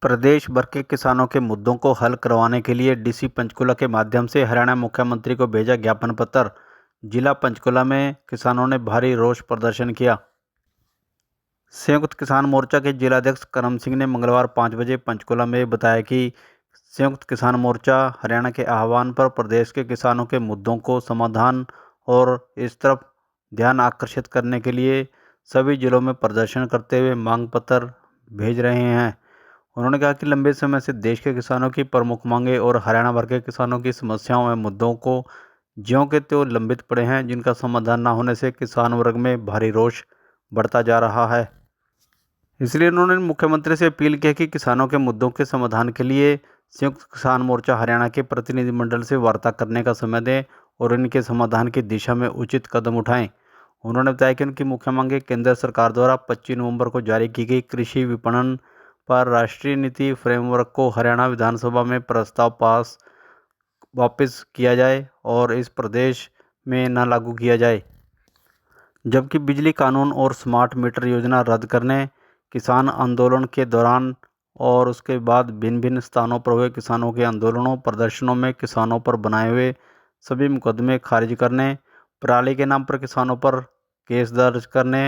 प्रदेश भर के किसानों के मुद्दों को हल करवाने के लिए डीसी पंचकुला के माध्यम से हरियाणा मुख्यमंत्री को भेजा ज्ञापन पत्र। जिला पंचकुला में किसानों ने भारी रोष प्रदर्शन किया। संयुक्त किसान मोर्चा के जिलाध्यक्ष करम सिंह ने मंगलवार 5 बजे पंचकुला में बताया कि संयुक्त किसान मोर्चा हरियाणा के आह्वान पर प्रदेश के किसानों के मुद्दों को समाधान और इस तरफ ध्यान आकर्षित करने के लिए सभी जिलों में प्रदर्शन करते हुए मांग पत्र भेज रहे हैं। उन्होंने कहा कि लंबे समय से देश के किसानों की प्रमुख मांगें और हरियाणा भर के किसानों की समस्याओं एवं मुद्दों को ज्यों के त्यों लंबित पड़े हैं, जिनका समाधान न होने से किसान वर्ग में भारी रोष बढ़ता जा रहा है। इसलिए उन्होंने मुख्यमंत्री से अपील की कि किसानों के मुद्दों के समाधान के लिए संयुक्त किसान मोर्चा हरियाणा के प्रतिनिधिमंडल से वार्ता करने का समय दें और इनके समाधान की दिशा में उचित कदम उठाएं। उन्होंने बताया कि उनकी मुख्य मांगें केंद्र सरकार द्वारा 25 नवंबर को जारी की गई कृषि विपणन पर राष्ट्रीय नीति फ्रेमवर्क को हरियाणा विधानसभा में प्रस्ताव पास वापस किया जाए और इस प्रदेश में न लागू किया जाए, जबकि बिजली कानून और स्मार्ट मीटर योजना रद्द करने, किसान आंदोलन के दौरान और उसके बाद भिन्न भिन्न स्थानों पर हुए किसानों के आंदोलनों प्रदर्शनों में किसानों पर बनाए हुए सभी मुकदमे खारिज करने, पराली के नाम पर किसानों पर केस दर्ज करने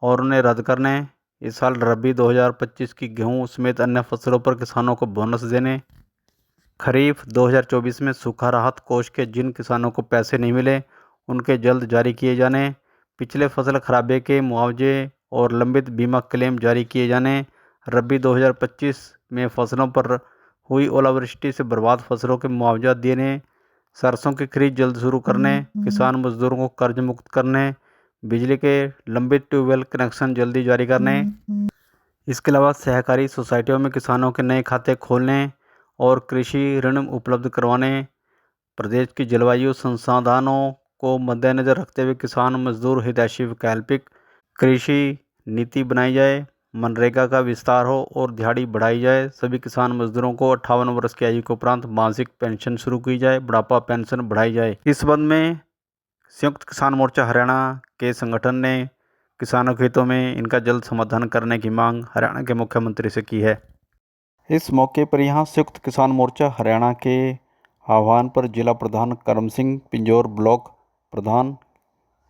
और उन्हें रद्द करने, इस साल रबी 2025 की गेहूं समेत अन्य फसलों पर किसानों को बोनस देने, खरीफ 2024 में सूखा राहत कोष के जिन किसानों को पैसे नहीं मिले उनके जल्द जारी किए जाने, पिछले फसल खराबे के मुआवजे और लंबित बीमा क्लेम जारी किए जाने, रबी 2025 में फसलों पर हुई ओलावृष्टि से बर्बाद फसलों के मुआवजा देने, सरसों की खरीद जल्द शुरू करने, किसान मजदूरों को कर्ज मुक्त करने, बिजली के लंबित ट्यूबवेल कनेक्शन जल्दी जारी करने। इसके अलावा सहकारी सोसाइटियों में किसानों के नए खाते खोलने और कृषि ऋण उपलब्ध करवाने, प्रदेश की जलवायु संसाधनों को मद्देनजर रखते हुए किसान मजदूर हितैषी वैकल्पिक कृषि नीति बनाई जाए, मनरेगा का विस्तार हो और दिहाड़ी बढ़ाई जाए, सभी किसान मजदूरों को 58 वर्ष की आयु के उपरांत मासिक पेंशन शुरू की जाए, बुढ़ापा पेंशन बढ़ाई जाए। इस संबंध में संयुक्त किसान मोर्चा हरियाणा के संगठन ने किसानों के हितों में इनका जल्द समाधान करने की मांग हरियाणा के मुख्यमंत्री से की है। इस मौके पर यहाँ संयुक्त किसान मोर्चा हरियाणा के आह्वान पर जिला प्रधान करम सिंह, पिंजौर ब्लॉक प्रधान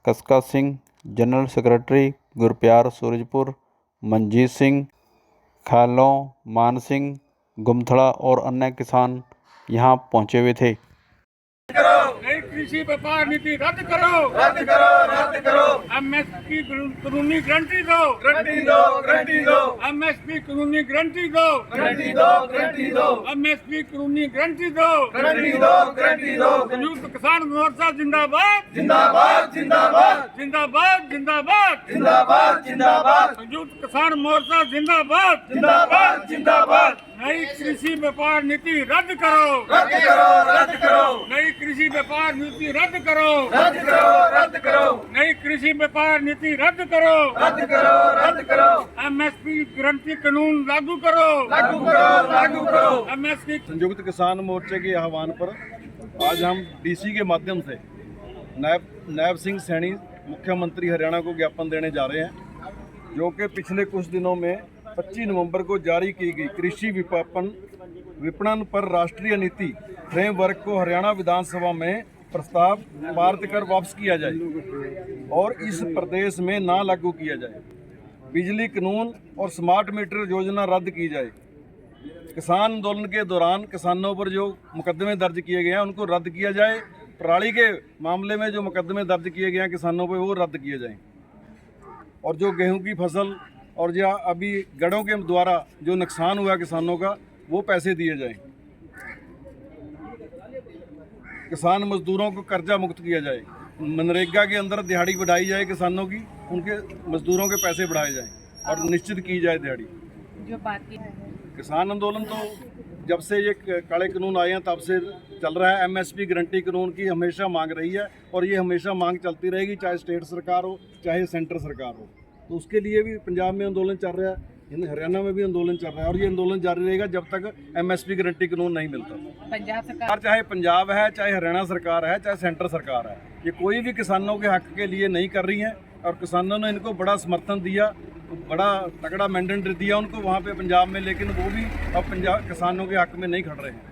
कसका सिंह, जनरल सेक्रेटरी गुरप्यार सूरजपुर, मंजीत सिंह, खालों, मान सिंह, गुमथड़ा और अन्य किसान यहाँ पहुँचे हुए थे। नई कृषि व्यापार नीति रद्द करो, रद्द करो, रद्द करो। एमएसपी कानूनी गारंटी दो, गारंटी दो, गारंटी दो। एमएसपी कानूनी गारंटी दो, गारंटी दो, गारंटी दो। एमएसपी कानूनी गारंटी दो, गारंटी दो, गारंटी दो। संयुक्त किसान मोर्चा जिंदाबाद, जिंदाबाद, जिंदाबाद, जिंदाबाद, जिंदाबाद, जिंदाबाद, जिंदाबाद। संयुक्त किसान मोर्चा जिंदाबाद, जिंदाबाद, जिंदाबाद। नई कृषि व्यापार नीति रद्द करो, रद्द करो, रद्द करो। नई कृषि व्यापार नीति रद्द करो, रद्द करो, रद्द करो। नई कृषि व्यापार नीति रद्द करो, रद्द करो, रद्द करो। एमएसपी गारंटी कानून लागू करो, लागू करो, लागू करो। एमएसपी संयुक्त किसान मोर्चे के आह्वान पर आज हम डीसी के माध्यम से नायब सिंह सैनी मुख्यमंत्री हरियाणा को ज्ञापन देने जा रहे हैं, जो कि पिछले कुछ दिनों में 25 नवंबर को जारी की गई कृषि विपणन पर राष्ट्रीय नीति फ्रेमवर्क को हरियाणा विधानसभा में प्रस्ताव पारित कर वापस किया जाए और इस प्रदेश में ना लागू किया जाए। बिजली कानून और स्मार्ट मीटर योजना रद्द की जाए। किसान आंदोलन के दौरान किसानों पर जो मुकदमे दर्ज किए गए हैं उनको रद्द किया जाए। पराली के मामले में जो मुकदमे दर्ज किए गए हैं किसानों पर वो रद्द किए जाएँ और जो गेहूं की फसल और या अभी गड़ों के द्वारा जो नुकसान हुआ किसानों का वो पैसे दिए जाएं। किसान मजदूरों को कर्जा मुक्त किया जाए। मनरेगा के अंदर दिहाड़ी बढ़ाई जाए किसानों की, उनके मजदूरों के पैसे बढ़ाए जाएं और निश्चित की जाए दिहाड़ी। जो बात किसान आंदोलन तो जब से ये काले कानून आए हैं तब से चल रहा है। एमएसपी गारंटी कानून की हमेशा मांग रही है और ये हमेशा मांग चलती रहेगी, चाहे स्टेट सरकार हो चाहे सेंटर सरकार हो। तो उसके लिए भी पंजाब में आंदोलन चल रहा है, हरियाणा में भी आंदोलन चल रहा है और ये आंदोलन जारी रहेगा जब तक एमएसपी गारंटी कानून नहीं मिलता। पंजाब सरकार, चाहे पंजाब है, चाहे हरियाणा सरकार है, चाहे सेंटर सरकार है, ये कोई भी किसानों के हक के लिए नहीं कर रही है और किसानों ने इनको बड़ा समर्थन दिया बड़ा तगड़ा मैंडेट दिया उनको वहाँ पे पंजाब में, लेकिन वो भी अब पंजाब किसानों के हक में नहीं खड़ रहे हैं।